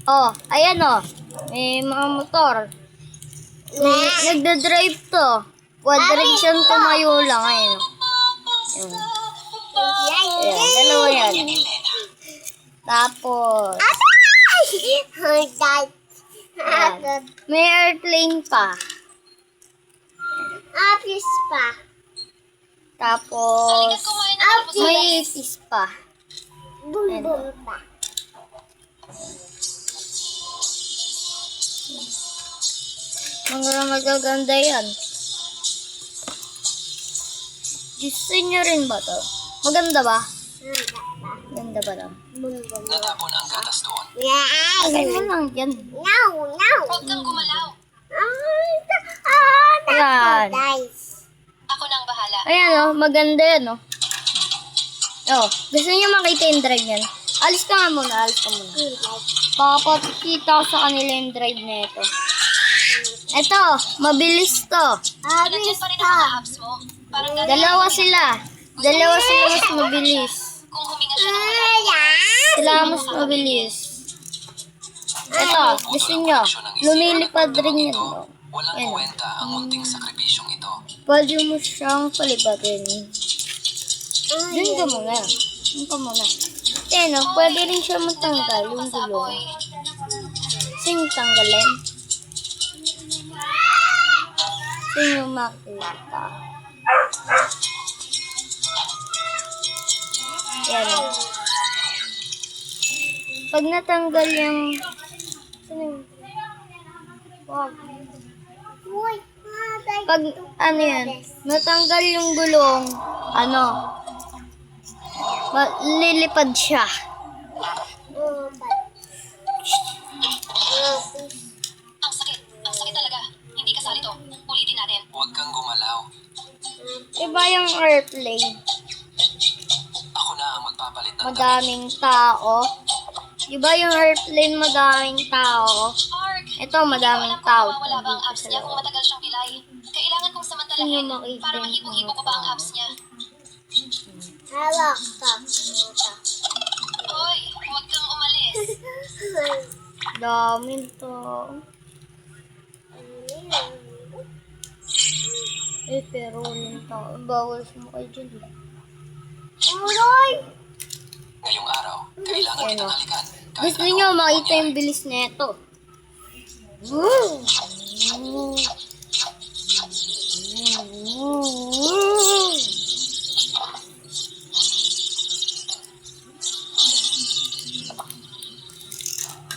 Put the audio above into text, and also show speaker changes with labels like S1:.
S1: Oh, ayan oh. May mga motor. Nagda-drive to. Quadriction tumayo lang. Ayan oh. Ayan, dalawa yan. Tapos, ayan. May airplane pa.
S2: Office pa.
S1: Tapos, may ipis pa.
S2: Bumbong pa.
S1: Mga magaganda yan. Gusto nyo rin ba to? Maganda ba? Ganda ba to?
S2: Bumbong.
S3: Natapon ang gatas doon.
S1: Lagay mo lang yan.
S2: No.
S3: Huwag kang gumalaw.
S1: Ayan.
S2: Guys.
S3: Ako nang bahala.
S1: Ayan oh, maganda yan oh. Oh, gusto niyo makita yung drive yan? Alis ka nga muna, alis ka muna. Papakita ko sa kanila yung drive na ito. Ito, mabilis to.
S3: Nandiyan pa rin ang mga apps mo. Parang
S1: Dalawa sila mas mabilis.
S3: kung huminga siya ng malalim.
S1: Sila mas mabilis. Ito, gusto nyo, lumilipad rin yan. Oh.
S3: Walang
S1: Yan.
S3: kwenta ang munting sakripisyong ito.
S1: Pwede mo siyang palibatin. Doon ka muna. Doon ka muna. Ayan oh, pwede rin siya matanggal yung gulong. Sino tanggalin? Sino makita? Ayan oh. Pag natanggal yung... Sino yung... Wag. Pag ano yan, natanggal yung gulong, lilipad siya.
S3: Ang sakit. Ang sakit talaga. Hindi kasali to. Ulitin natin. Huwag kang gumalaw.
S1: Iba yung airplane.
S3: Ako na ang magpapalit ng
S1: Madaming tao. Iba yung airplane, madaming tao.
S3: Ark!
S1: Ito, madaming tao.
S3: Wala ba ang
S1: Dito
S3: apps
S1: sa
S3: niya kung
S1: loob.
S3: matagal siyang pilay? Kailangan kong samantalahin
S1: Sino makita
S3: para
S1: yung
S3: mahibong-hibo ko
S1: mga
S3: ba ang
S1: tao?
S3: apps niya.
S2: Hawak ka.
S3: Hoy, huwag kang umalis.
S1: Daming tao. Pero walang tao. Bawal sumakay dyan.
S3: Ngayong araw, kailangan kitang halikan.
S1: Gusto niyo makita yung bilis na ito.